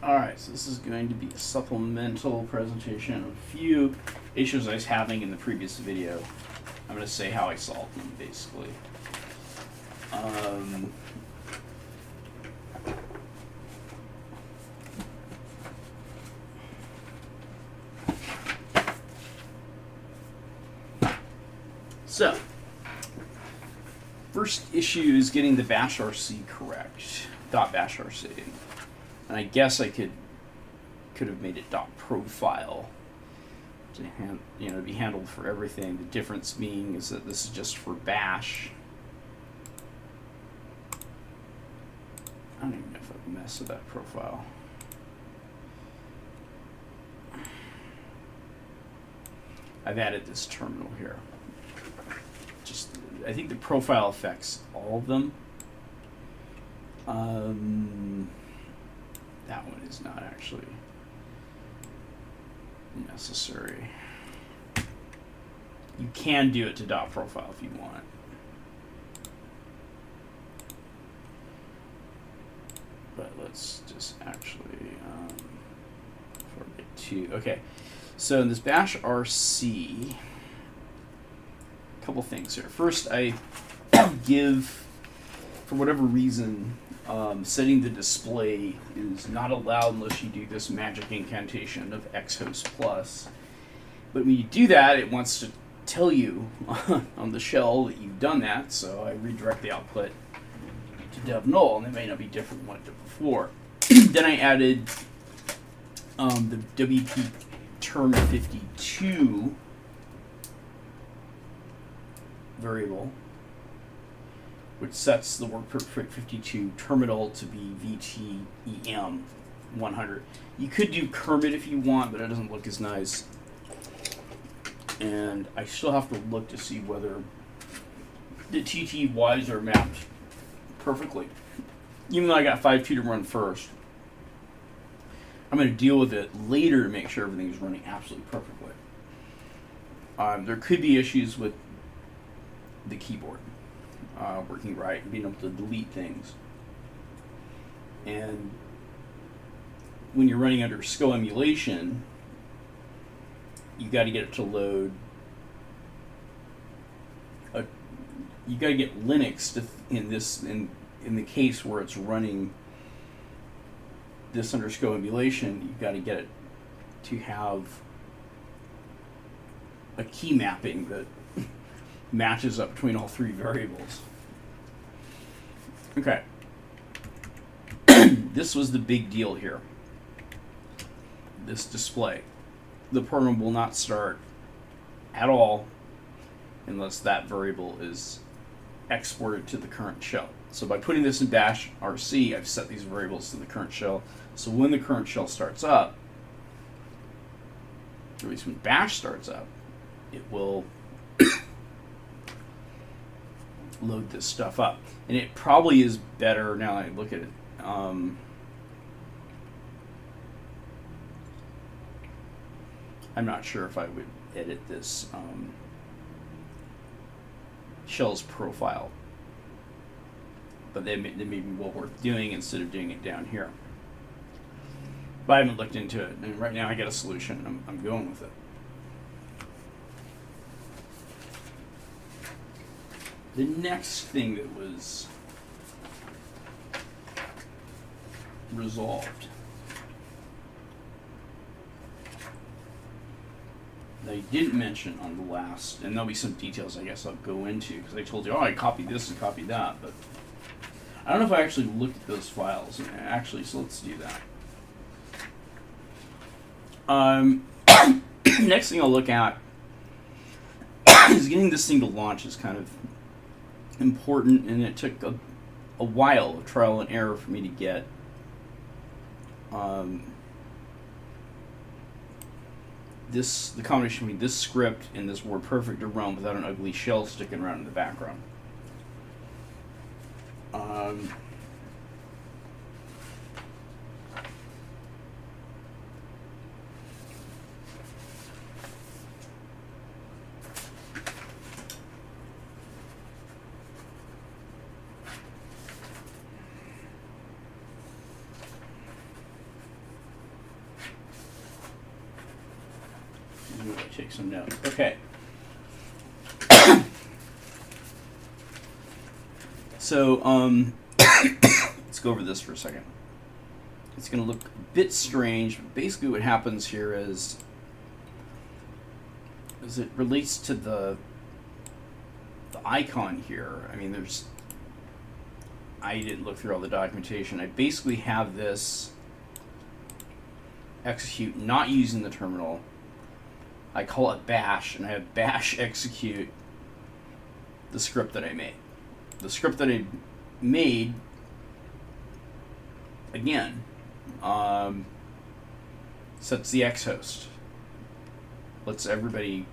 Alright, so this is going to be a supplemental presentation of a few issues I was having in the previous video. I'm going to say how I solved them, basically. So, first issue is getting the bash RC correct. .bash RC. And I guess I could have made it .profile to be handled for everything. The difference being is that this is just for bash. I don't even know if I've messed with that profile. I've added this terminal here. I think the profile affects all of them. That one is not actually necessary. You can do it to .profile if you want. But let's just actually forget to. Okay, so in this bash RC, a couple things here. First, I give, for whatever reason, setting the display is not allowed unless you do this magic incantation of xhost plus. But when you do that, it wants to tell you on the shell that you've done that, so I redirect the output to dev null, and it may not be different than what it did before. Then I added the WP term 52 variable, which sets the WordPerfect 52 terminal to be VTEM 100. You could do Kermit if you want, but it doesn't look as nice. And I still have to look to see whether the TTYs are mapped perfectly. Even though I got 5.2 to run first, I'm going to deal with it later to make sure everything is running absolutely perfectly. There could be issues with the keyboard working right and being able to delete things. And when you're running under SCO emulation, you got to get it to load. You got to get Linux to, in the case where it's running this under SCO emulation, you've got to get it to have a key mapping that matches up between all three variables. Okay. This was the big deal here. This display. The program will not start at all unless that variable is exported to the current shell. So by putting this in bash RC, I've set these variables to the current shell. So when the current shell starts up, or at least when bash starts up, it will load this stuff up. And it probably is better, now that I look at it, I'm not sure if I would edit this shell's profile, but they may be well worth doing instead of doing it down here. But I haven't looked into it, and right now I got a solution. I'm going with it. The next thing that was resolved that I didn't mention on the last, and there'll be some details I guess I'll go into, because I told you, oh, I copied this and copied that, but I don't know if I actually looked at those files. Actually, so let's do that. Next thing I'll look at is getting this thing to launch is kind of important, and it took a while of trial and error for me to get the combination between this script and this WordPerfect to run without an ugly shell sticking around in the background. actually take some notes. Okay. So, let's go over this for a second. It's going to look a bit strange, but basically what happens here is it relates to the icon here. I mean, I didn't look through all the documentation. I basically have this execute not using the terminal. I call it bash, and I have bash execute the script that I made. The script that I made, again, sets the X host. Lets everybody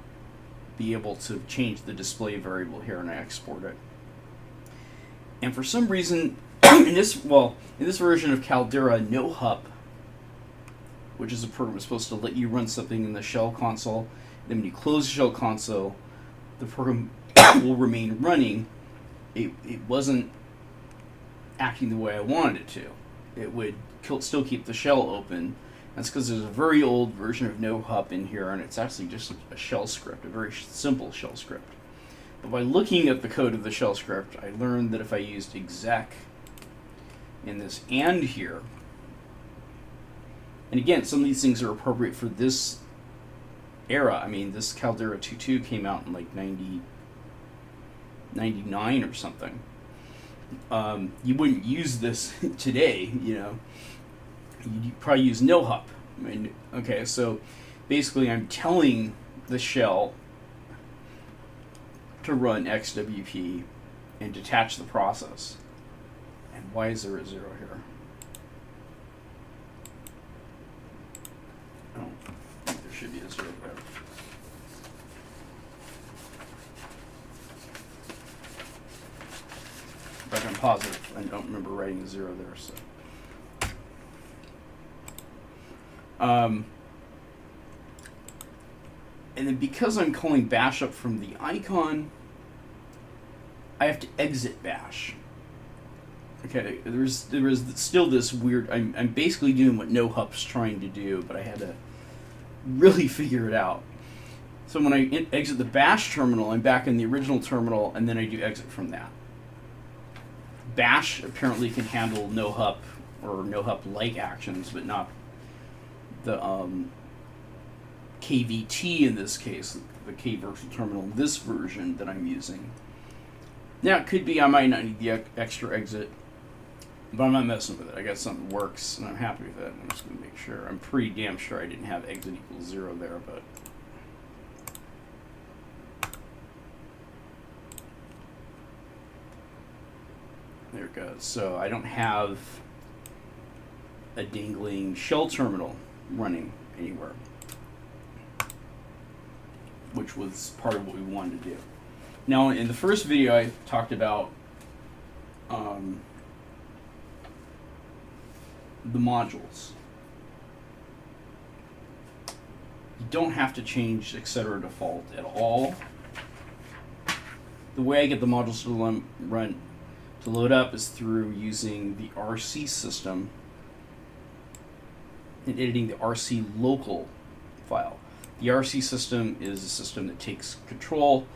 be able to change the display variable here, and I export it. And for some reason, in this version of Caldera, no hup, which is a program that's supposed to let you run something in the shell console. Then when you close the shell console, the program will remain running. It wasn't acting the way I wanted it to. It would still keep the shell open. That's because there's a very old version of no hup in here, and it's actually just a shell script, a very simple shell script. But by looking at the code of the shell script, I learned that if I used exec in this and here, and again, some of these things are appropriate for this era. I mean, this Caldera22 came out in like 99 or something. You wouldn't use this today, you know. You'd probably use no hup. I mean, okay, so basically I'm telling the shell to run XWP and detach the process. And why is there a 0 here? Oh, there should be a 0 there. But I'm positive. I don't remember writing a 0 there, so. And then because I'm calling bash up from the icon, I have to exit bash. Okay, there's still this weird. I'm basically doing what no hup's trying to do, but I had to really figure it out. So when I exit the bash terminal, I'm back in the original terminal, and then I do exit from that. Bash apparently can handle no hup or no hup like actions, but not the KVT in this case, the K virtual terminal, this version that I'm using. Now it could be I might not need the extra exit, but I'm not messing with it. I got something that works, and I'm happy with it. I'm just going to make sure. I'm pretty damn sure I didn't have exit equals 0 there, but there it goes. So I don't have a dangling shell terminal running anywhere, which was part of what we wanted to do. Now, in the first video, I talked about the modules. You don't have to change etc. default at all. The way I get the modules to load up is through using the RC system and editing the RC local file. The RC system is a system that takes control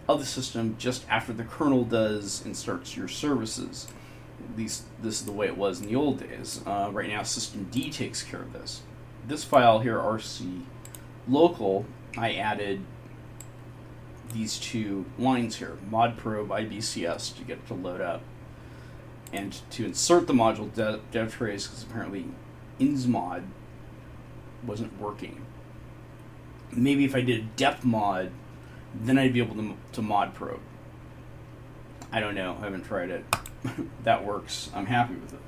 of the system just after the kernel does and starts your services. At least this is the way it was in the old days. Right now, systemd takes care of this. This file here, RC local, I added these two lines here, mod probe IBCS, to get it to load up, and to insert the module dev trace, because apparently insmod wasn't working. Maybe if I did a dep mod, then I'd be able to mod probe. I don't know. I haven't tried it. That works. I'm happy with it.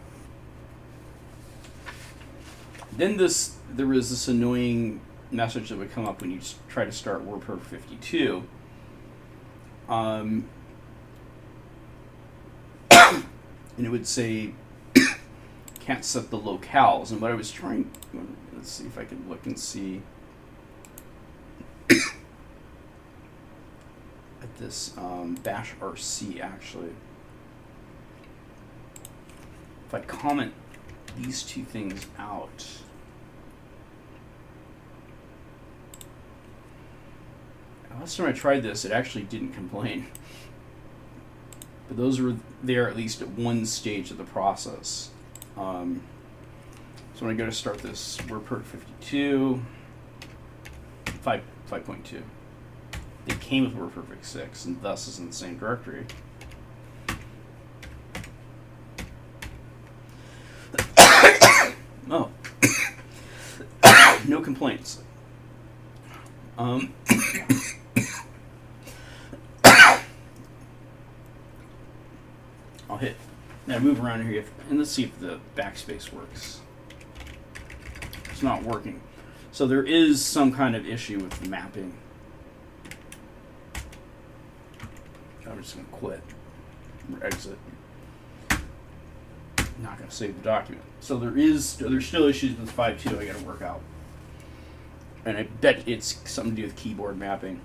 Then there was this annoying message that would come up when you try to start WordPerfect 52. And it would say, can't set the locales. And what I was trying, let's see if I can look and see at this bash RC actually. If I comment these two things out, last time I tried this, it actually didn't complain. But those were there at least at one stage of the process. So when I go to start this WordPerfect 52, 5.2, it came with WordPerfect 6, and thus is in the same directory. Oh, no complaints. I'll hit. Now move around here, and let's see if the backspace works. It's not working. So there is some kind of issue with the mapping. I'm just going to quit or exit. Not going to save the document. So there's still issues with 5.2 I got to work out. And I bet it's something to do with keyboard mapping.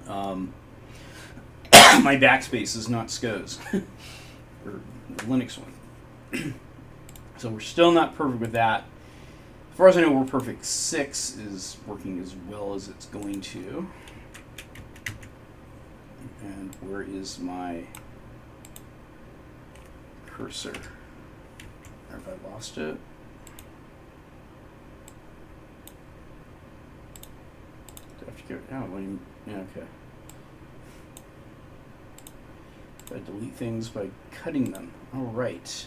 My backspace is not SCOs, or the Linux one. So we're still not perfect with that. As far as I know, WordPerfect 6 is working as well as it's going to. And where is my cursor? Or if I lost it? Do I have to go? Oh, yeah, okay. I delete things by cutting them. All right.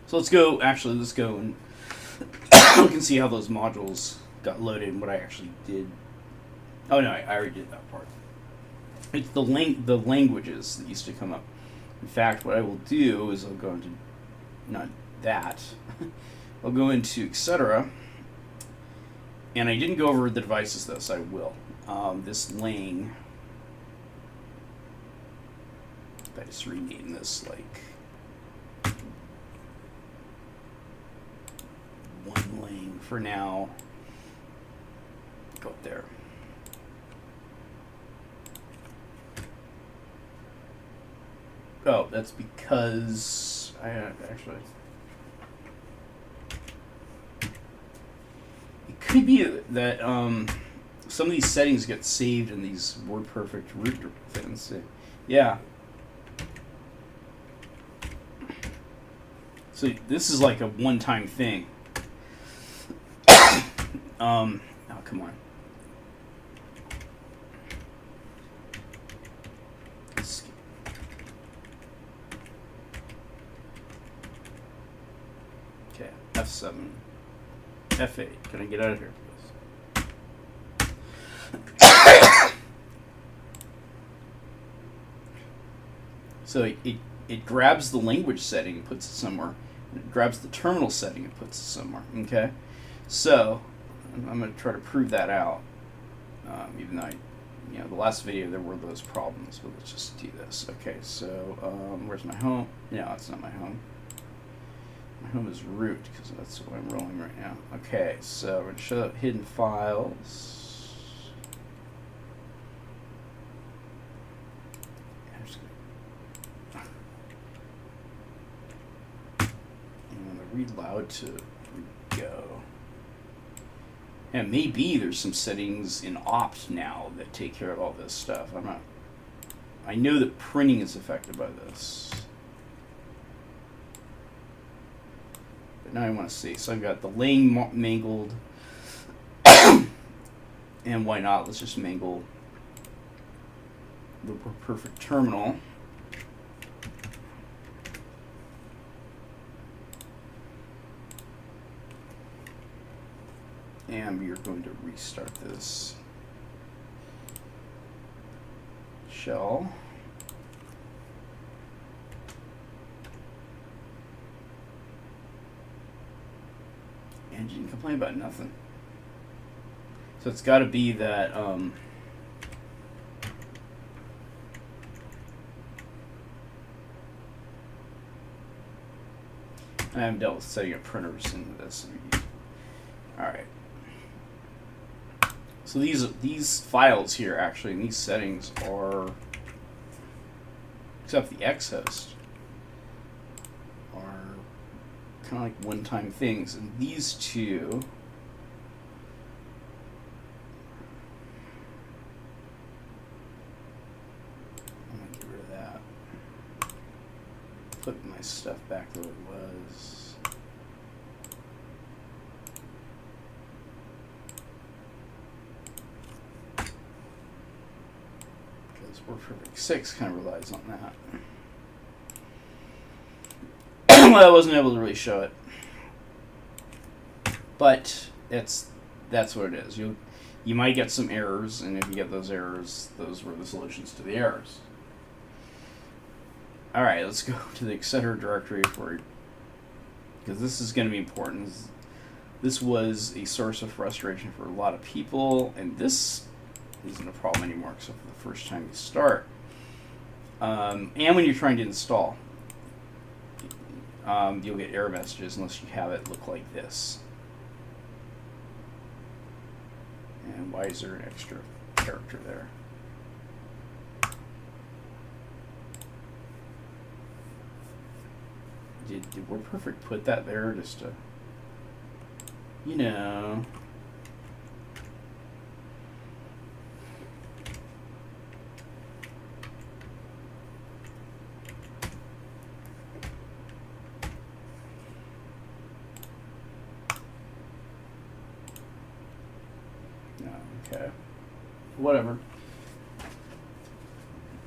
So let's go and look and see how those modules got loaded and what I actually did. Oh no, I already did that part. It's the languages that used to come up. In fact, what I will do is I'll go into, not that, I'll go into etc. And I didn't go over the devices though, so I will. This lang, I just rename this like one lang for now. Go up there. Oh, that's because I actually. It could be that some of these settings get saved in these WordPerfect root things. Yeah. So this is like a one-time thing. Oh, come on. Okay, F7. F8. Can I get out of here, please? So it grabs the language setting and puts it somewhere. It grabs the terminal setting and puts it somewhere. Okay? So I'm going to try to prove that out. Even though the last video there were those problems, but let's just do this. Okay, so where's my home? No, it's not my home. My home is root because that's what I'm rolling right now. Okay, so we're going to show hidden files. I'm just going to read loud to go. And maybe there's some settings in opt now that take care of all this stuff. I know that printing is affected by this. But now I want to see. So I've got the lang mangled. And why not? Let's just mangle the perfect terminal. And we are going to restart this shell. And you didn't complain about nothing. So it's got to be that I haven't dealt with setting up printers into this. All right. So these files here actually, and these settings are, except the X host, kind of like one-time things. And these two, I'm going to get rid of that. Put my stuff back the way it was. Because WP6 kind of relies on that. Well, I wasn't able to really show it, but that's what it is. You might get some errors, and if you get those errors, those were the solutions to the errors. All right, let's go to the etc. directory because this is going to be important. This was a source of frustration for a lot of people, and this isn't a problem anymore except for the first time you start, and when you're trying to install. You'll get error messages unless you have it look like this. And why is there an extra character there? Did WordPerfect put that there just to, you know? Okay, whatever.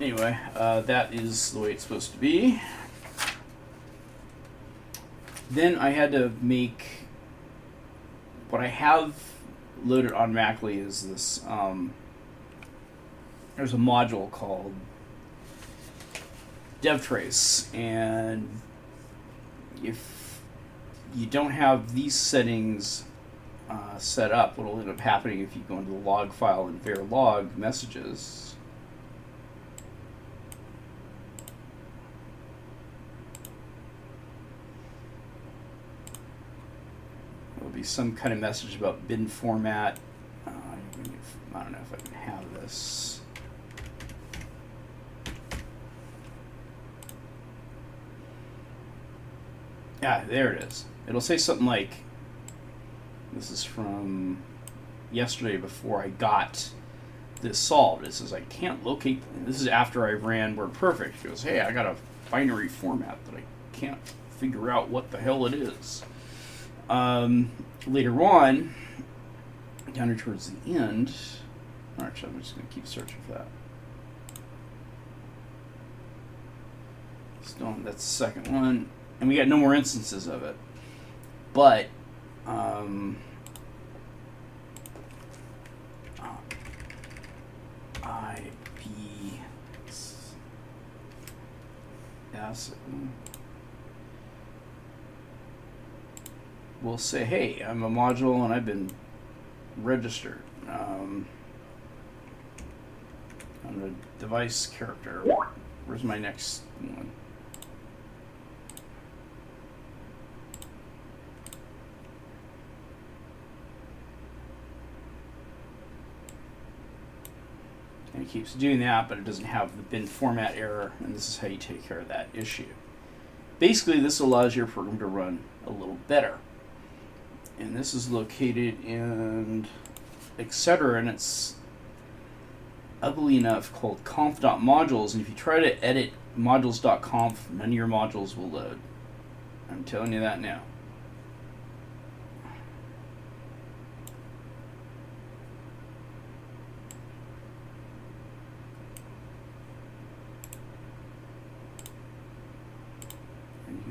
Anyway, that is the way it's supposed to be. Then I had to make, what I have loaded automatically is this, there's a module called DevTrace, and if you don't have these settings set up, what will end up happening if you go into the log file and var log messages, there will be some kind of message about bin format. I don't know if I can have this. Yeah, there it is. It'll say something like, this is from yesterday before I got this solved. It says I can't locate, this is after I ran WordPerfect. It goes, hey, I got a binary format that I can't figure out what the hell it is. Later on, down here towards the end, actually I'm just going to keep searching for that. Still, that's the second one. And we got no more instances of it. But we'll say, hey, I'm a module and I've been registered. I'm a device character. Where's my next one? And it keeps doing that, but it doesn't have the bin format error, and this is how you take care of that issue. Basically, this allows your program to run a little better. And this is located in etc., and it's ugly enough called conf.modules, and if you try to edit modules.conf, none of your modules will load. I'm telling you that now.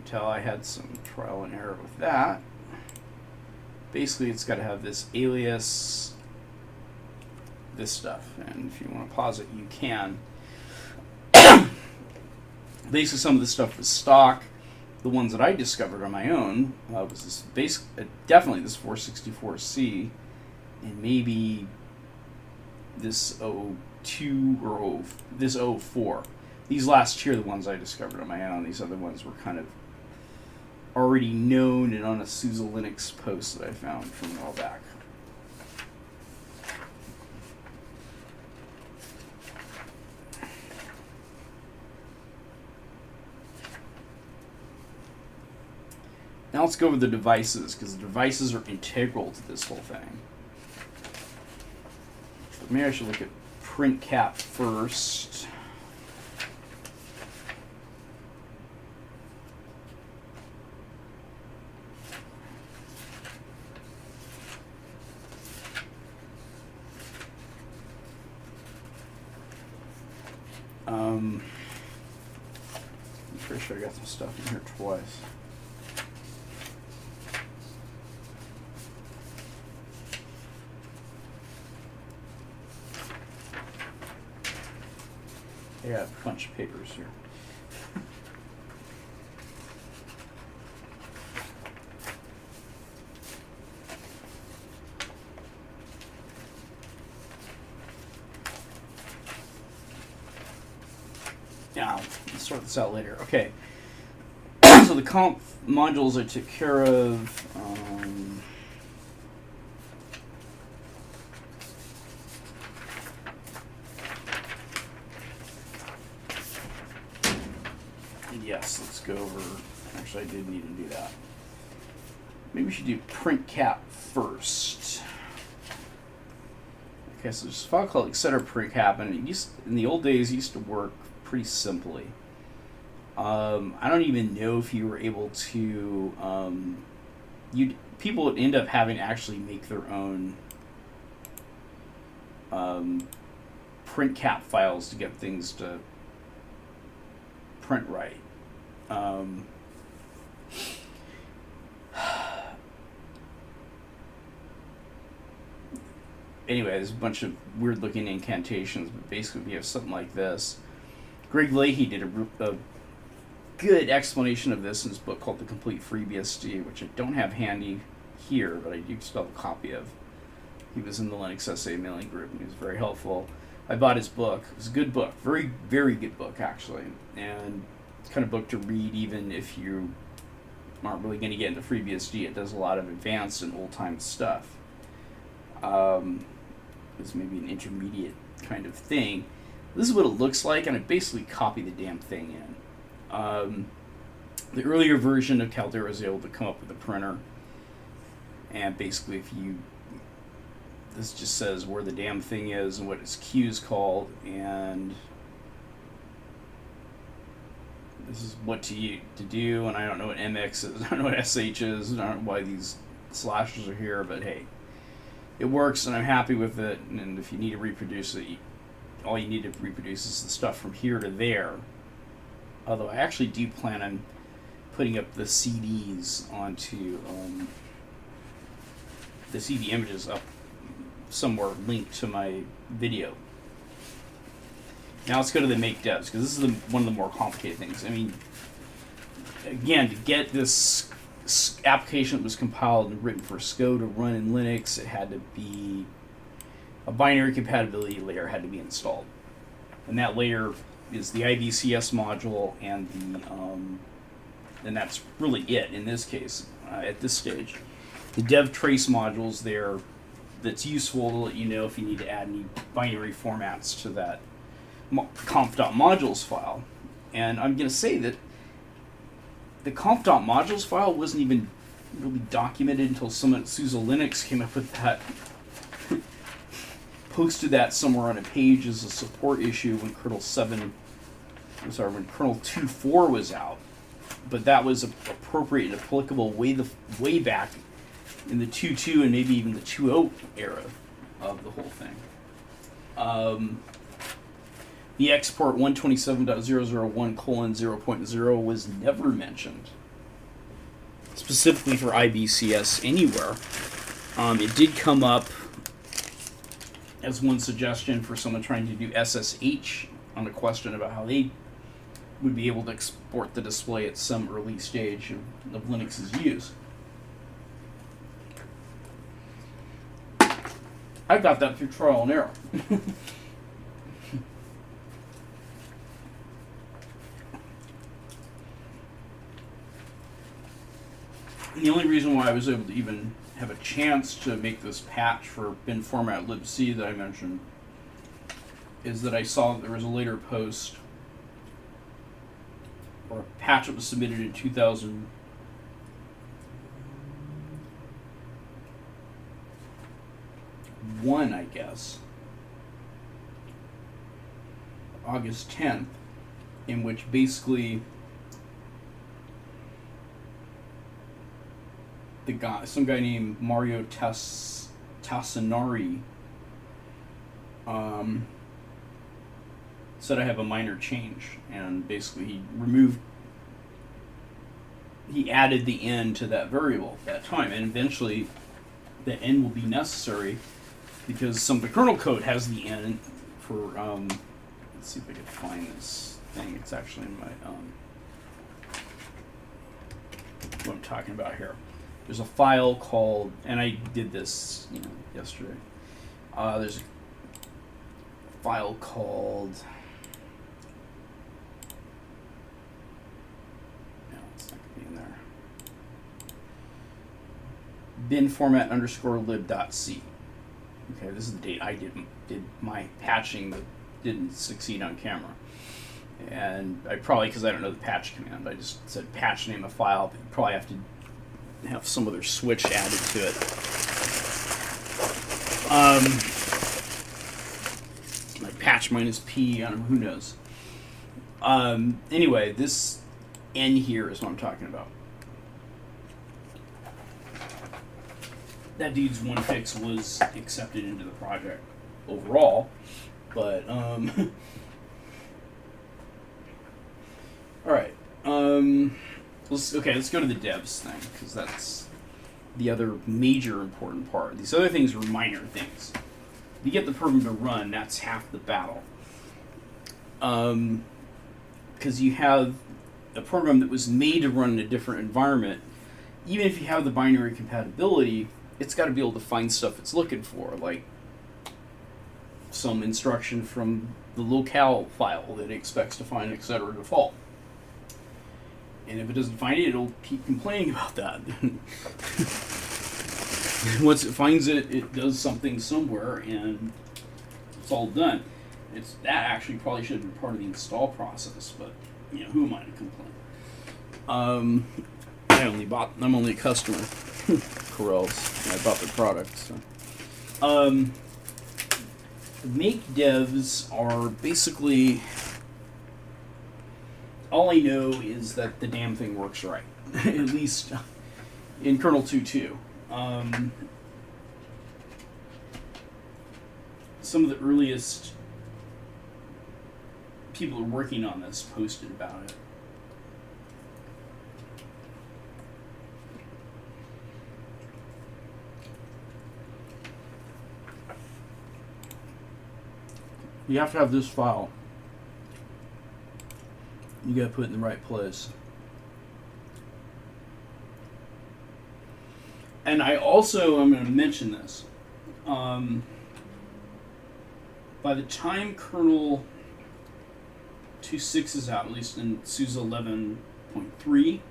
Tell I had some trial and error with that. Basically, it's got to have this alias, this stuff, and if you want to pause it, you can. Basically, some of the stuff was stock. The ones that I discovered on my own was this definitely this 464C, and maybe this 02 or this 04. These last two are the ones I discovered on my own. These other ones were kind of already known and on a SUSE Linux post that I found from a while back. Now Now let's go over the devices, because the devices are integral to this whole thing. But maybe I should look at print cap first. I'm pretty sure I got some stuff in here twice. I got a bunch of papers here. Now, let's sort this out later. Okay. So the comp modules I took care of. Yes, let's go over. Actually, I did need to do that. Maybe we should do print cap first. Okay, so there's a file called Etc. print cap, and it used, in the old days, it used to work pretty simply. I don't even know if you were able to. People would end up having to actually make their own print cap files to get things to print right. Anyway, there's a bunch of weird looking incantations, but basically we have something like this. Greg Leahy did a good explanation of this in his book called The Complete FreeBSD, which I don't have handy here, but I do still have a copy of. He was in the Linux SA mailing group, and he was very helpful. I bought his book. It was a good book. Very, very good book, actually. And it's kind of book to read even if you aren't really going to get into FreeBSD. It does a lot of advanced and old-time stuff. It's maybe an intermediate kind of thing. This is what it looks like, and I basically copy the damn thing in. The earlier version of Caldera was able to come up with a printer, and basically if you, this just says where the damn thing is and what its queue is called, and this is what to do, and I don't know what MX is, I don't know what SH is, I don't know why these slashes are here, but hey, it works and I'm happy with it, and if you need to reproduce it, all you need to reproduce is the stuff from here to there. Although I actually do plan on putting up the CDs onto the CD images up somewhere linked to my video. Now let's go to the make devs, because this is one of the more complicated things. I mean, again, to get this application that was compiled and written for SCO to run in Linux, it had to be a binary compatibility layer had to be installed, and that layer is the IBCS module, and and that's really it in this case at this stage. The dev trace modules there, that's useful to let you know if you need to add any binary formats to that conf.modules file. And I'm going to say that the conf.modules file wasn't even really documented until someone at SUSE Linux came up with that, posted that somewhere on a page as a support issue when kernel 2.4 was out. But that was appropriate and applicable way back in the 2.2 and maybe even the 2.0 era of the whole thing. The export 127.001:0.0 was never mentioned specifically for IBCS anywhere. It did come up as one suggestion for someone trying to do SSH on a question about how they would be able to export the display at some early stage of Linux's use. I got that through trial and error. The only reason why I was able to even have a chance to make this patch for bin format libc that I mentioned is that I saw that there was a later post or a patch that was submitted in 2000, 1, I guess, August 10th, in which basically some guy named Mario Tassinari said I have a minor change, and basically he added the n to that variable at that time, and eventually the n will be necessary because some of the kernel code has the n for let's see if I can find this thing. It's actually in my what I'm talking about here. There's a file called, and I did this, yesterday. There's a file called, no, it's not going to be in there. Bin format _ lib.c. Okay, this is the date I did my patching that didn't succeed on camera. And I probably, because I don't know the patch command, I just said patch name of file, but you probably have to have some other switch added to it. Like patch -p, I don't know, who knows. Anyway, this n here is what I'm talking about. That dude's one fix was accepted into the project overall, but all right. Let's go to the devs thing, because that's the other major important part. These other things are minor things. If you get the program to run, that's half the battle. Because you have a program that was made to run in a different environment. Even if you have the binary compatibility, it's got to be able to find stuff it's looking for, like some instruction from the locale file that it expects to find, etc. default. And if it doesn't find it, it'll keep complaining about that. Once it finds it, it does something somewhere, and it's all done. That actually probably should have been part of the install process, but who am I to complain? I'm only a customer. Corel's. I bought the product. So. Make devs are basically, all I know is that the damn thing works right. At least in kernel 2.2. Some of the earliest people who are working on this posted about it. You have to have this file. You got to put it in the right place. And I'm going to mention this. By the time kernel 2.6 is out, at least in SUSE 11.3,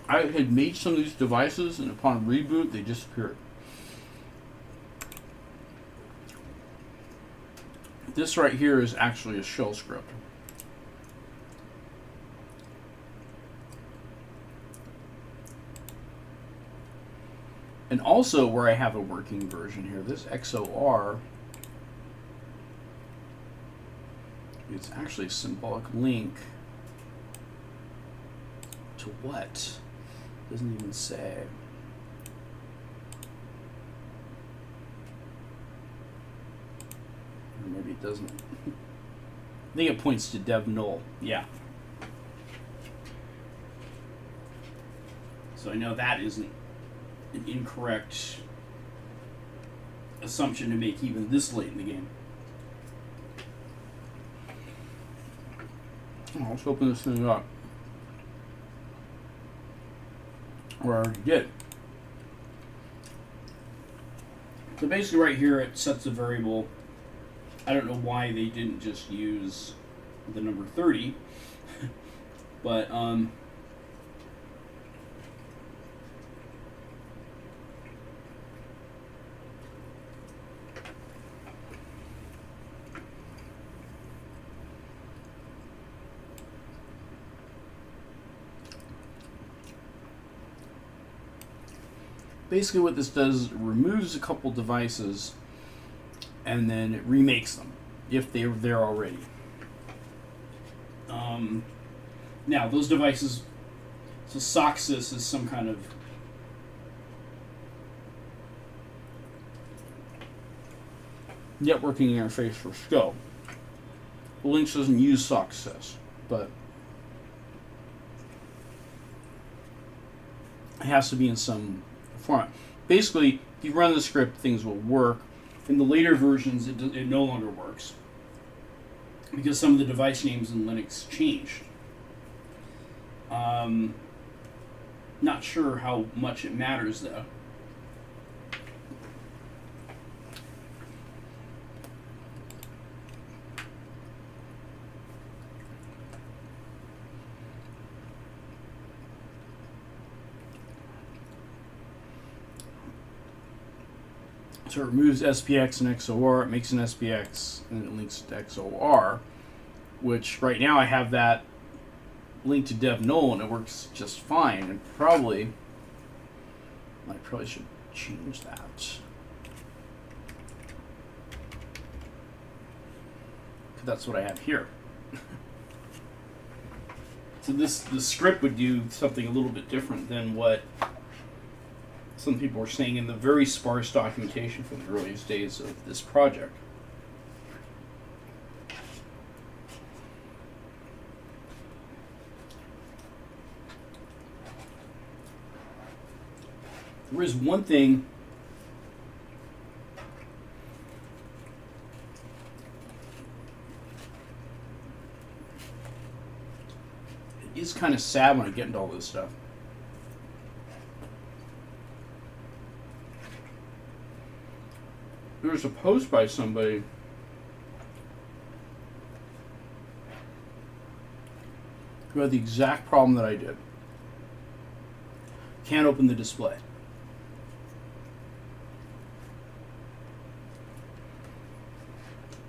I had made some of these devices, and upon reboot, they disappeared. This right here is actually a shell script. And also, where I have a working version here, this XOR, it's actually a symbolic link to what? Doesn't even say. Or maybe it doesn't. I think it points to dev null. Yeah. So I know that isn't an incorrect assumption to make even this late in the game. Oh, let's open this thing up. Or I already did. So basically right here it sets a variable. I don't know why they didn't just use the number 30, but basically what this does is it removes a couple devices and then it remakes them if they're there already. Now, those devices, so SOCSys is some kind of networking interface for SCO. Linux doesn't use SOCSys, but it has to be in some format. Basically, if you run the script, things will work. In the later versions, it no longer works because some of the device names in Linux changed. Not sure how much it matters, though. So it removes SPX and XOR, it makes an SPX, and it links to XOR, which right now I have that linked to dev null and it works just fine. And I probably should change that. That's what I have here. So the script would do something a little bit different than what some people were saying in the very sparse documentation from the earliest days of this project. There is one thing it is kind of sad when I get into all this stuff. There was a post by somebody who had the exact problem that I did. Can't open the display.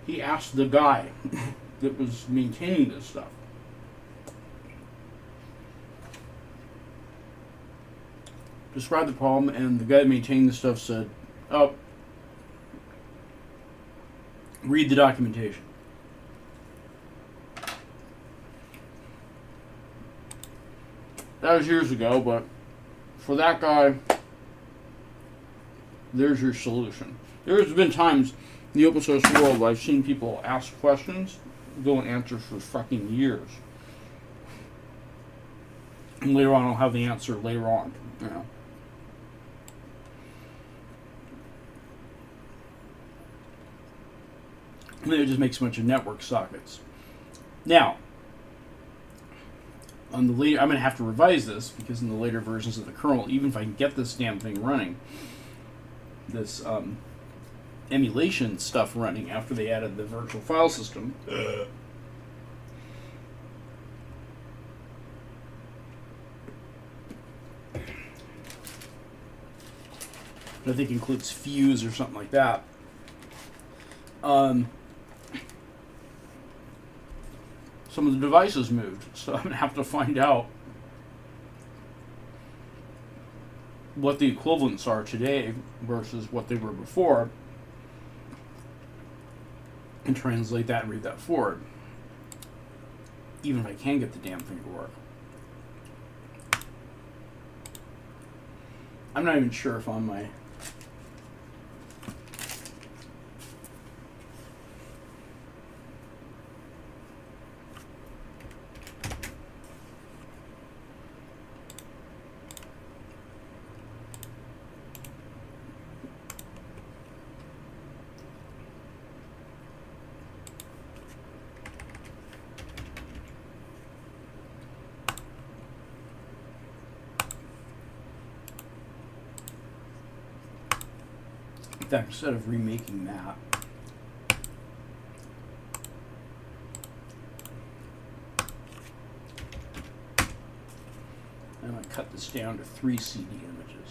He asked the guy that was maintaining this stuff. Described the problem, and the guy maintaining the stuff said, "Oh, read the documentation." That was years ago, but for that guy, there's your solution. There's been times in the open source world I've seen people ask questions, go and answer for fucking years. And later on I'll have the answer later on, you know. And then it just makes a bunch of network sockets. Now, on the later, I'm going to have to revise this because in the later versions of the kernel, even if I can get this damn thing running, this emulation stuff running after they added the virtual file system, I think includes Fuse or something like that. Some of the devices moved, so I'm going to have to find out what the equivalents are today versus what they were before and translate that and read that forward, even if I can get the damn thing to work. I'm not even sure if on my instead of remaking that, I'm going to cut this down to 3 CD images.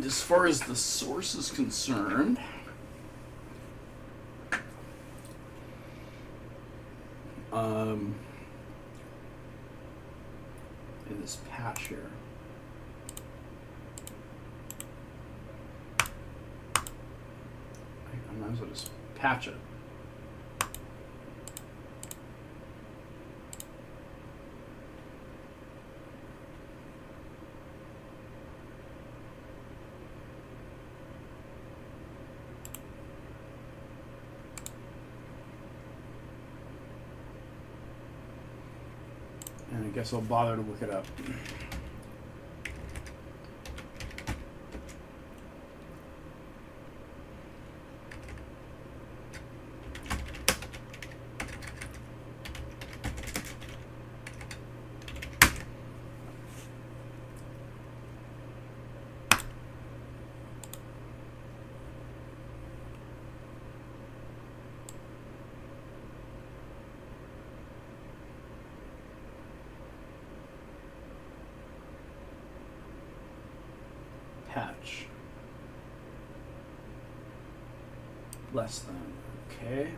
as far as the source is concerned, in this patch here, I might as well just patch it. And I guess I'll bother to look it up. Patch. Less than. Okay.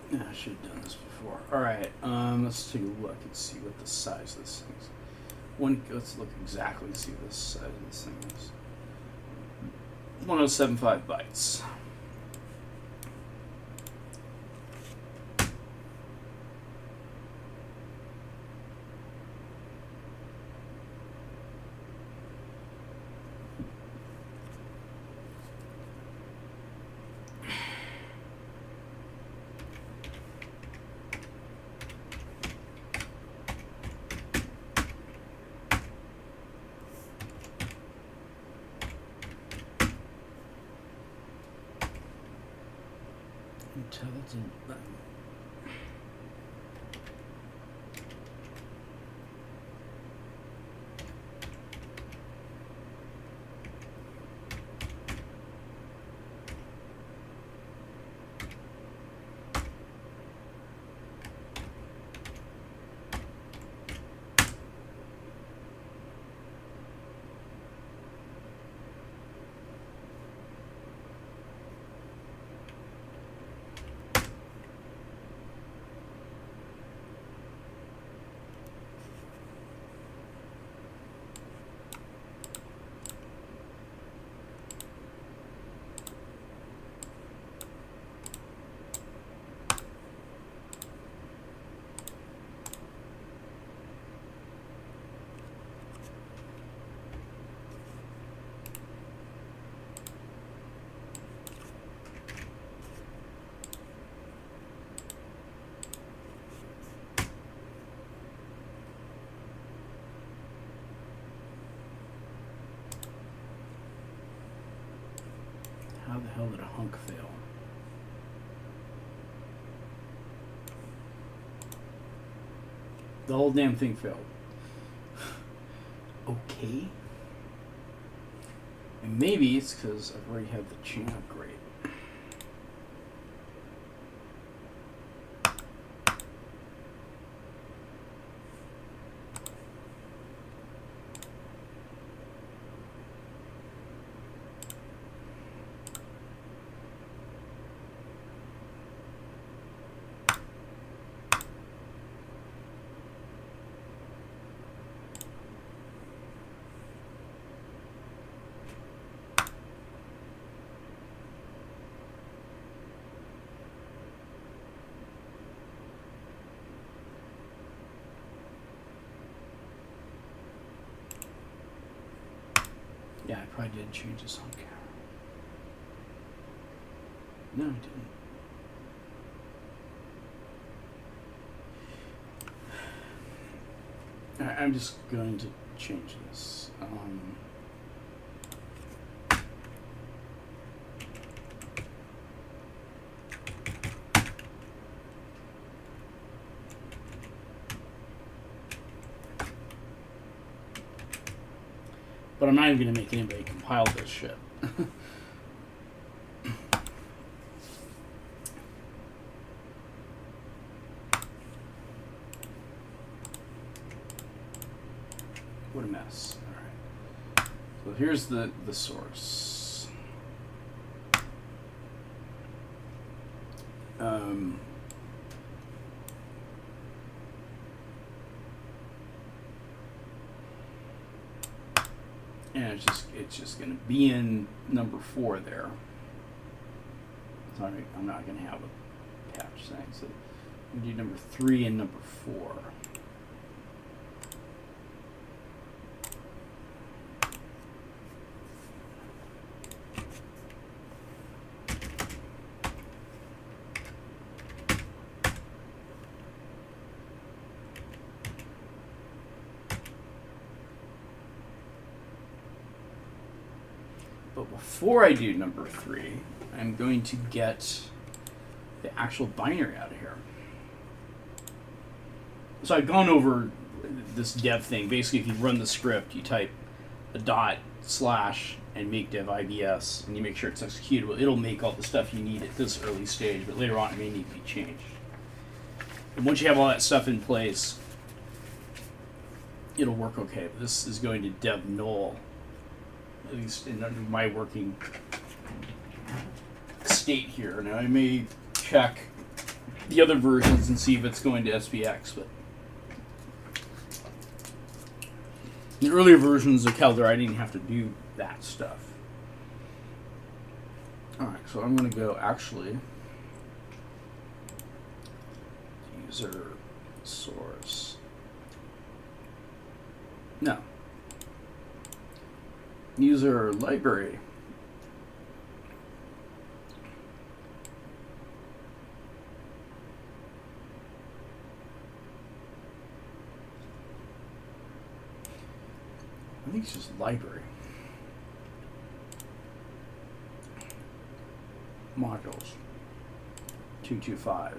Yeah, I should have done this before. All right, let's take a look and see what the size of this thing is. Let's look exactly and see what the size of this thing is. 1075 bytes. Intelligent button. How the hell did a hunk fail? The whole damn thing failed. Okay. And maybe it's because I've already had the chain upgrade. Yeah, I probably didn't change this on camera. No, I didn't. I'm just going to change this. But I'm not even going to make anybody compile this shit. What a mess. All right. So here's the source. And it's just going to be in number 4 there. So I'm not going to have a patch thing. So we do number 3 and number 4. But before I do number 3, I'm going to get the actual binary out of here. So I've gone over this dev thing. Basically, if you run the script, you type a dot slash and make dev IBS, and you make sure it's executable. It'll make all the stuff you need at this early stage, but later on it may need to be changed. And once you have all that stuff in place, it'll work okay. But this is going to dev null, at least in my working state here. Now I may check the other versions and see if it's going to SPX, but in the earlier versions of Caldera, I didn't have to do that stuff. Alright, so I'm going to go actually user source. No. User library. I think it's just library. Modules. 225.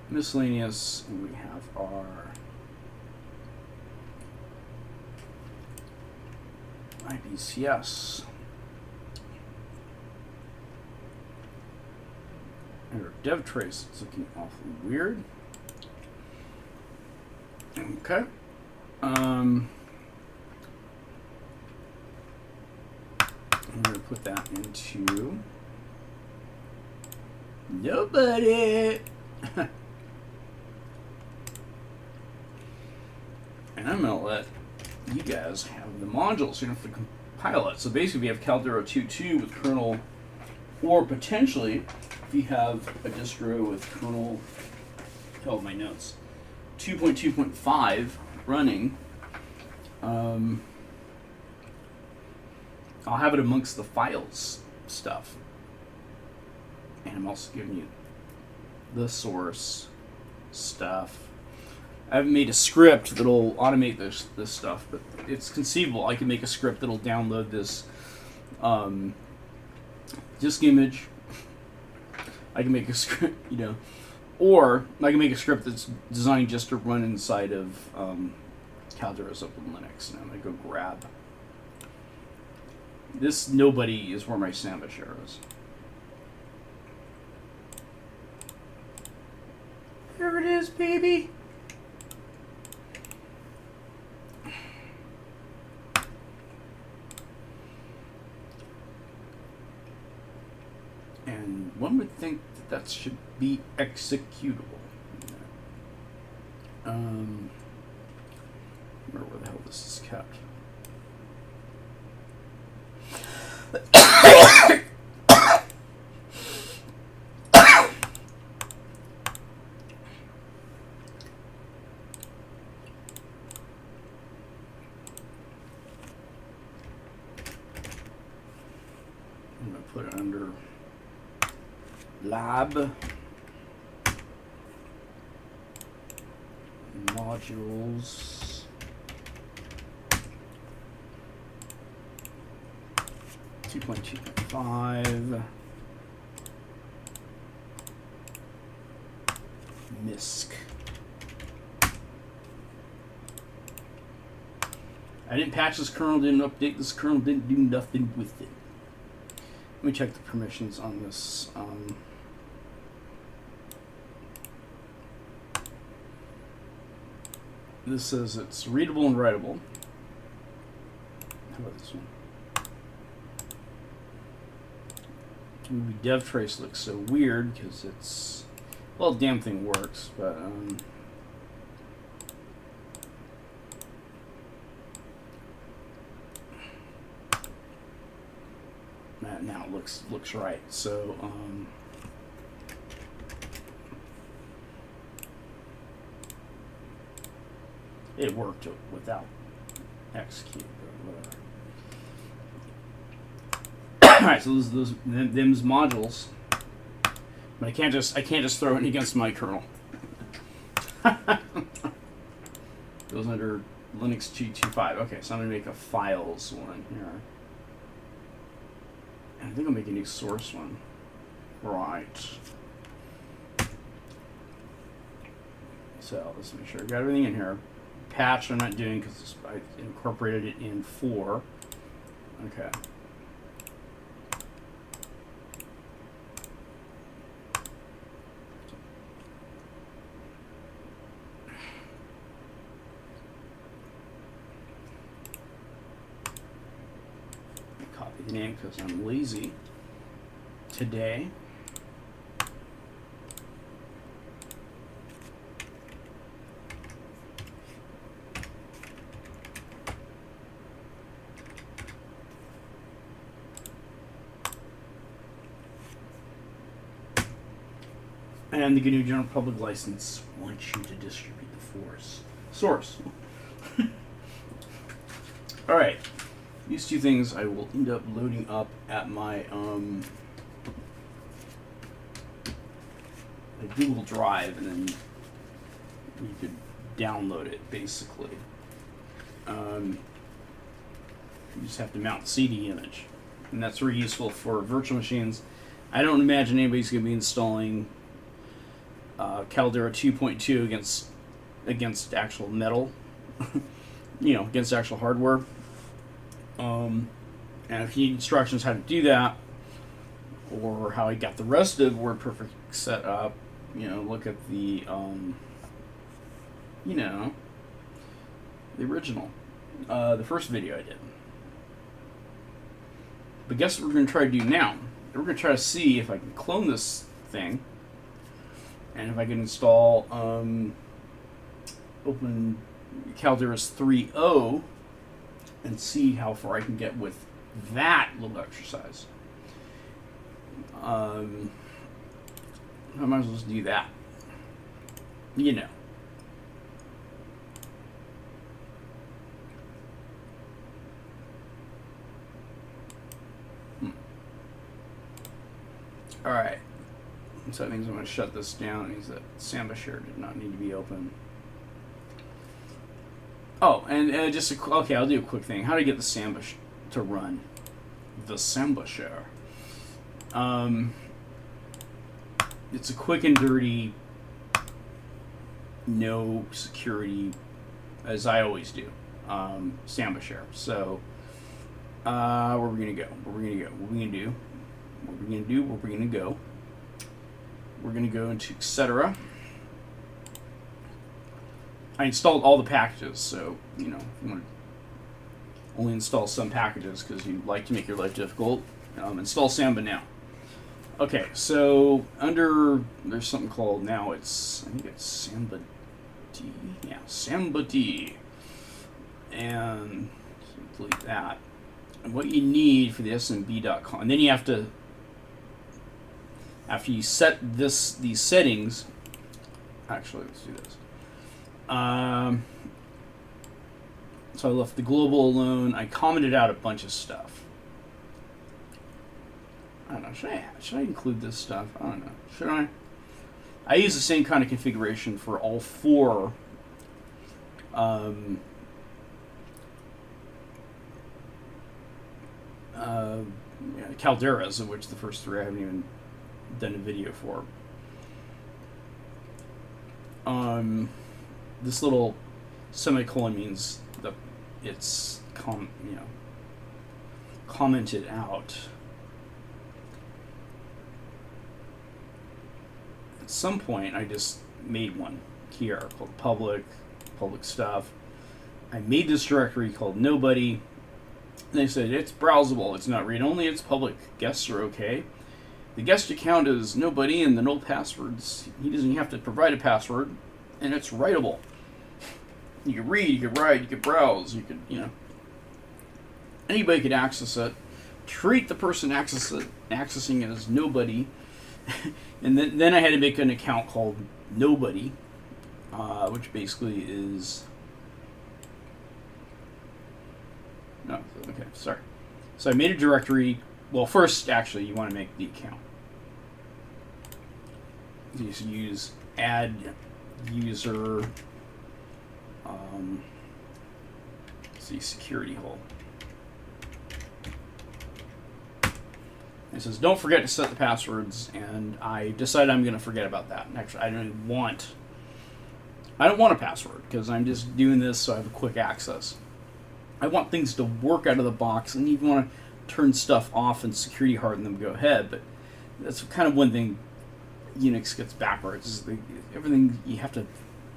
Miscellaneous, and we have our IBCS. And our dev trace is looking awfully weird. Okay. I'm going to put that into nobody. And I'm going to let you guys have the modules. You don't have to compile it. So basically, we have Caldera22 with kernel, or potentially, if you have a distro with kernel, oh, my notes, 2.2.5 running. I'll have it amongst the files stuff. And I'm also giving you the source stuff. I haven't made a script that'll automate this stuff, but it's conceivable. I can make a script that'll download this disk image. I can make a script, or I can make a script that's designed just to run inside of Caldera's Open Linux. And I'm going to go grab. This nobody is where my sandwich arrow is. There it is, baby. And one would think that should be executable. Remember where the hell this is kept. I'm going to put it under lab modules 2.2.5 MISC. I didn't patch this kernel, didn't update this kernel, didn't do nothing with it. Let me check the permissions on this. This says it's readable and writable. How about this one? Movie dev trace looks so weird because it's, well, the damn thing works, but now it looks right. So it worked without execute or whatever. All right, so them's modules, but I can't just throw it against my kernel. Goes under Linux 2.2.5. Okay, so I'm gonna make a files one here. I think I'll make a new source one. Right. So let's make sure I got everything in here. Patch I'm not doing because I incorporated it in 4. Okay. Copy the name because I'm lazy today. And the GNU General Public License wants you to distribute the source. All right, these two things I will end up loading up at my Google Drive, and then you could download it basically. You just have to mount CD image, and that's very useful for virtual machines. I don't imagine anybody's going to be installing Caldera 2.2 against actual metal, against actual hardware. And if you need instructions how to do that, or how I got the rest of WordPerfect set up, look at the the original, the first video I did. But guess what we're going to try to do now? We're going to try to see if I can clone this thing, and if I can install open Caldera's 3.0 and see how far I can get with that little exercise. I might as well just do that. Alright. So that means I'm going to shut this down. It means that Samba Share did not need to be open. Oh, and okay, I'll do a quick thing. How to get the Samba to run? The Samba Share. It's a quick and dirty, no security, as I always do, Samba Share. So, where are we going to go? Where are we going to go? What are we going to do? What we're going to do, where we're going to go. We're going to go into etc. I installed all the packages, so, if you want to only install some packages because you like to make your life difficult, install Samba now. Okay, so there's something called, I think it's Samba D. Yeah, Samba D. And so delete that. And what you need for the smb.com, and then you have to, after you set these settings, actually, let's do this. So I left the global alone. I commented out a bunch of stuff. I don't know. Should I include this stuff? I don't know. Should I? I use the same kind of configuration for all four calderas, of which the first three I haven't even done a video for. This little semicolon means that it's commented out. At some point, I just made one here called public stuff. I made this directory called nobody. They said it's browsable, it's not read-only, it's public. Guests are okay. The guest account is nobody, and the null passwords, he doesn't have to provide a password, and it's writable. You can read, you can write, you can browse, you can, anybody could access it. Treat the person accessing it as nobody. And then I had to make an account called nobody, which basically is... No, okay, sorry. So I made a directory. Well, first, actually, you want to make the account. You just use add user, see, security hole. It says, don't forget to set the passwords, and I decided I'm going to forget about that. And actually, I don't want a password, because I'm just doing this so I have a quick access. I want things to work out of the box, and you want to turn stuff off and security harden them, go ahead. But that's kind of one thing Unix gets backwards. Is everything you have to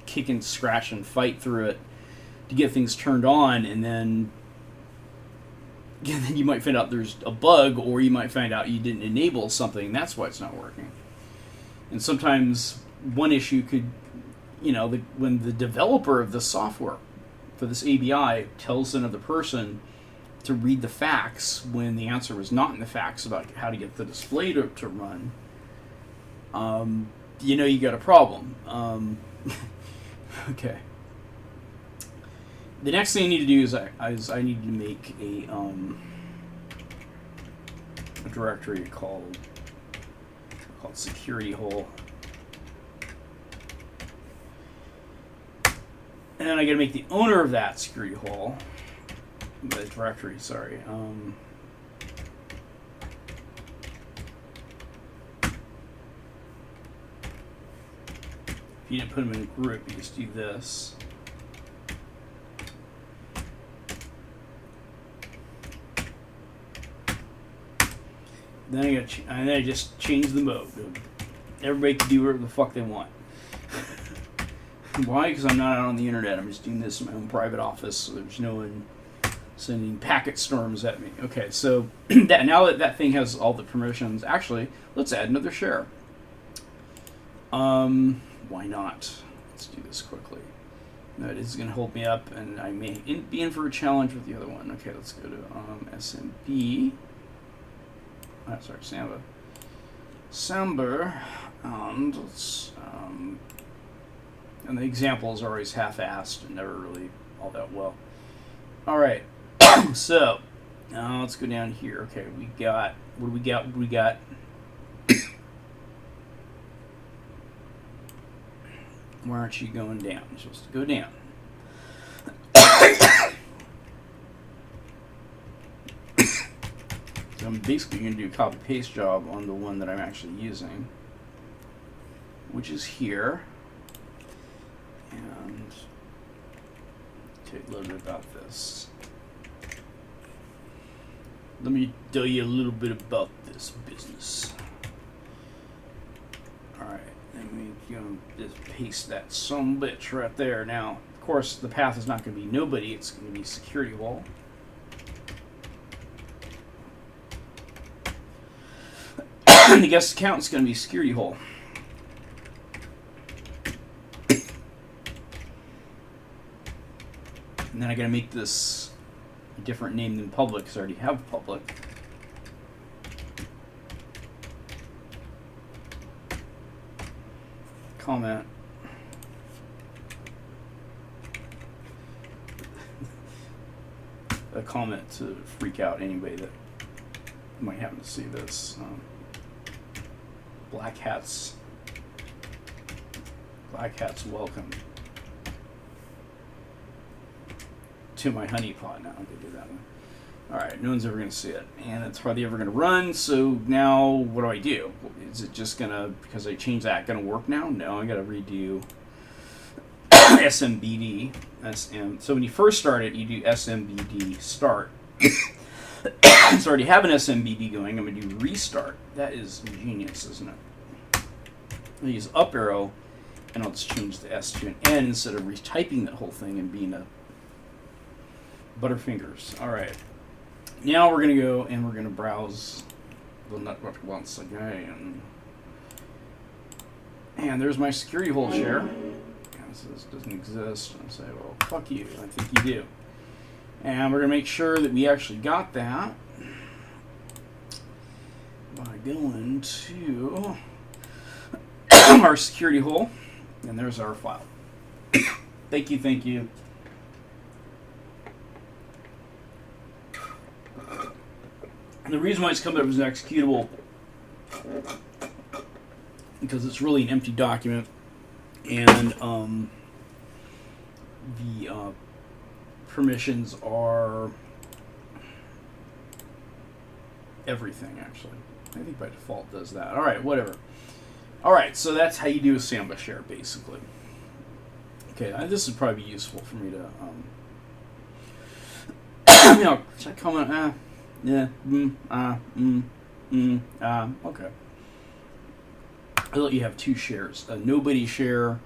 kick and scratch and fight through it to get things turned on, and then you might find out there's a bug, or you might find out you didn't enable something, and that's why it's not working. And sometimes one issue could, when the developer of the software for this ABI tells another person to read the facts when the answer was not in the facts about how to get the display to run, you got a problem. Okay. The next thing I need to do is I need to make a directory called security hole. And then I gotta make the owner of that security hole, the directory, sorry. If you didn't put them in a group, you just do this. Then I just change the mode. Everybody can do whatever the fuck they want. Why? Because I'm not out on the internet. I'm just doing this in my own private office, so there's no one sending packet storms at me. Okay, so now that thing has all the permissions, actually, let's add another share. Why not? Let's do this quickly. No, it is going to hold me up, and I may be in for a challenge with the other one. Okay, let's go to SMB. Oh, sorry, Samba, and let's and the examples are always half-assed and never really all that well. All right, so let's go down here. Okay, we got what do we got? What do we got? Why aren't you going down? You're supposed to go down. So I'm basically going to do a copy-paste job on the one that I'm actually using, which is here. And tell you a little bit about this. Let me tell you a little bit about this business. Alright, then we're going to just paste that sumbitch right there. Now, of course, the path is not going to be nobody, it's going to be security wall. The guest account is going to be security hole. And then I got to make this a different name than public because I already have public. Comment. A comment to freak out anybody that might happen to see this. Black hats. Black hats, welcome to my honey pot. Now I'm gonna do that one. All right, no one's ever gonna see it, and it's hardly ever gonna run. So now, what do? Is it just gonna, because I changed that, gonna work now? No, I gotta redo SMBD. So when you first start it, you do SMBD start. So I already have an SMBD going. I'm gonna do restart. That is ingenious, isn't it? I'll use up arrow, and I'll just change the S to an N instead of retyping that whole thing and being a butterfingers. All right. Now we're going to go and we're going to browse the network once again. And there's my security hole share. And so this doesn't exist. And I say, well, fuck you. I think you do. And we're going to make sure that we actually got that by going to our security hole. And there's our file. Thank you, thank you. And the reason why it's coming up as an executable, because it's really an empty document, and the permissions are everything, actually. I think by default does that. All right, whatever. All right, so that's how you do a Samba share, basically. Okay, this would probably be useful for me to, should I comment? Yeah, okay. I'll let you have two shares, a nobody share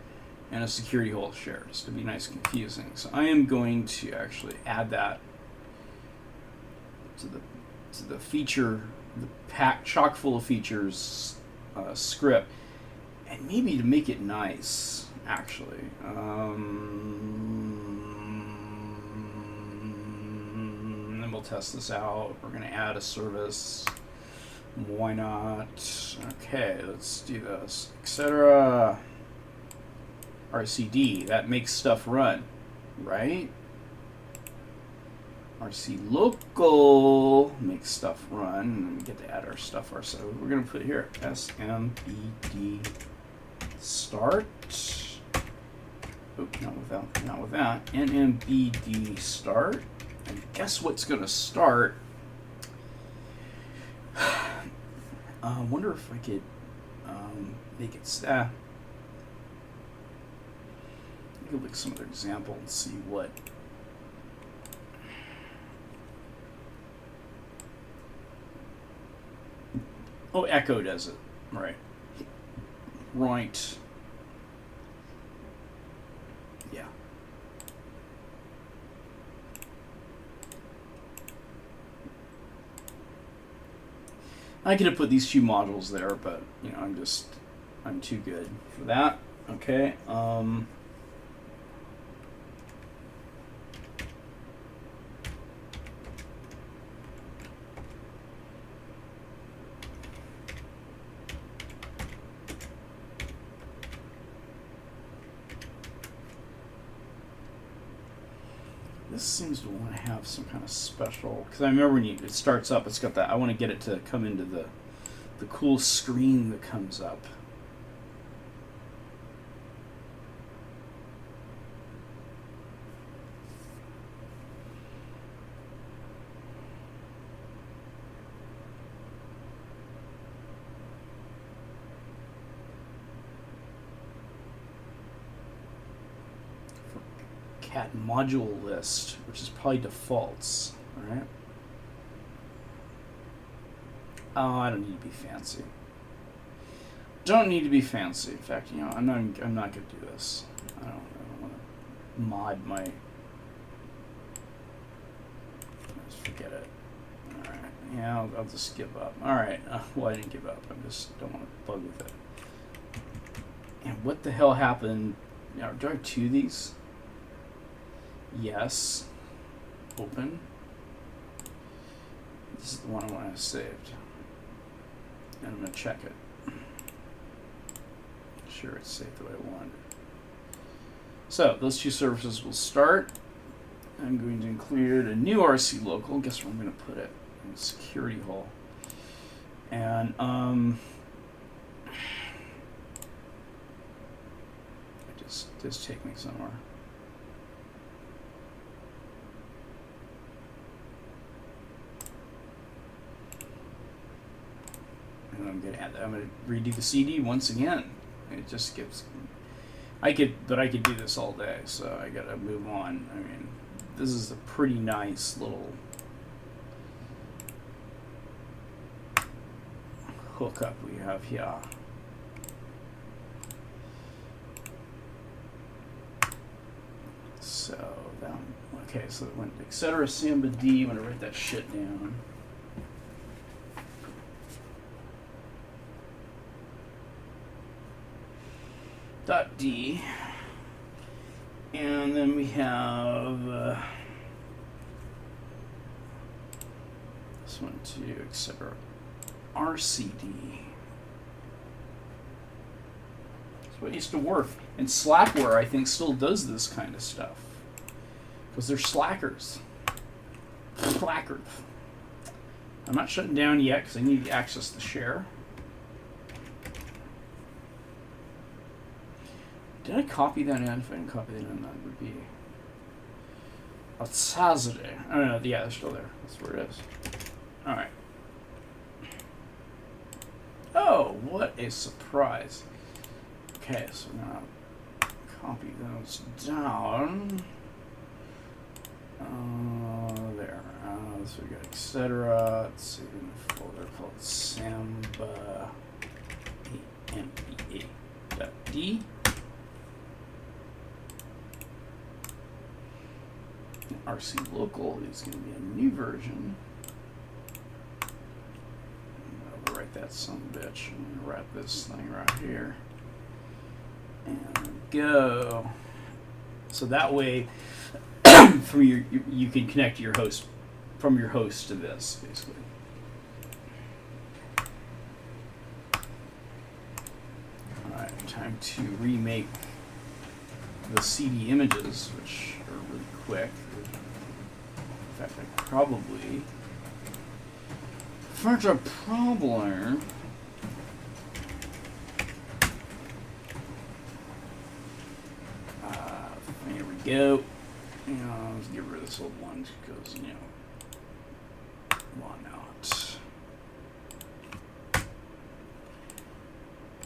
and a security hole share, just to be nice and confusing. So I am going to actually add that to the feature, the pack chock full of features script, and maybe to make it nice, actually. We'll test this out. We're going to add a service. Why not? Okay, let's do this. Etc. RCD. That makes stuff run, right? RC local makes stuff run. And we get to add our stuff ourselves. We're going to put here SMBD start. Oh, not with that. NMBD start. And guess what's going to start? I wonder if I could make it. I could look at some other example and see what. Oh, Echo does it. Right. Right. Yeah. I could have put these two modules there, but you know, I'm too good for that. Okay. This seems to want to have some kind of special, because I remember when it starts up, it's got that. I want to get it to come into the cool screen that comes up. Cat module list, which is probably defaults, all right? Oh, I don't need to be fancy. Don't need to be fancy. In fact, you know, I'm not gonna do this. I don't want to mod my. Just forget it. All right. Yeah, I'll just give up. All right. Well, I didn't give up. I just don't want to bug with it. And what the hell happened? Now, do I have two of these? Yes. Open. This is the one I want to have saved. And I'm going to check it. Make sure it's saved the way I want it. So, those two services will start. I'm going to include a new RC local. Guess where I'm going to put it? In the security hole. And just take me somewhere. And I'm gonna redo the CD once again. It just gives. I could do this all day, so I gotta move on. I mean, this is a pretty nice little hookup we have here. So that okay, so it went etc. Samba D. I'm gonna write that shit down. Dot D, and then we have this one too, etc. RCD. That's what used to work, and Slackware I think still does this kind of stuff because they're slackers. Slackers. I'm not shutting down yet because I need to access the share. Did I copy that in? If I didn't copy that in, that would be a Saturday. I don't know. Yeah, they're still there. That's where it is. All right. Oh, what a surprise. Okay, so we're going to copy those down. There. So we got etc. Let's see, in the folder called Samba AMPA.D. RC local is going to be a new version. I'll write that son of a bitch. I'm going to write this thing right here. And go. So that way, from you can connect your host from your host to this, basically. All right, time to remake the CD images, which are really quick. In fact, I probably, if there's a problem, there we go. Let's get rid of this old one because, why not?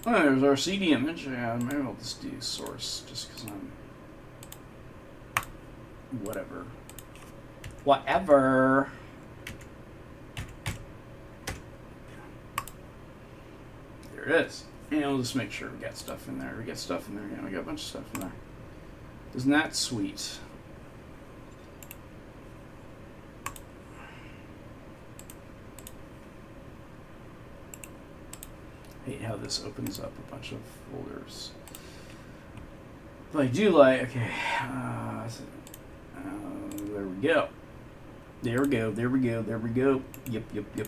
Oh, there's our CD image. Yeah, maybe I'll just do source just because I'm whatever. There it is. And we'll just make sure we got stuff in there. We got stuff in there. Yeah, we got a bunch of stuff in there. Isn't that sweet? I hate how this opens up a bunch of folders. But I do like, okay, there we go. There we go. Yep.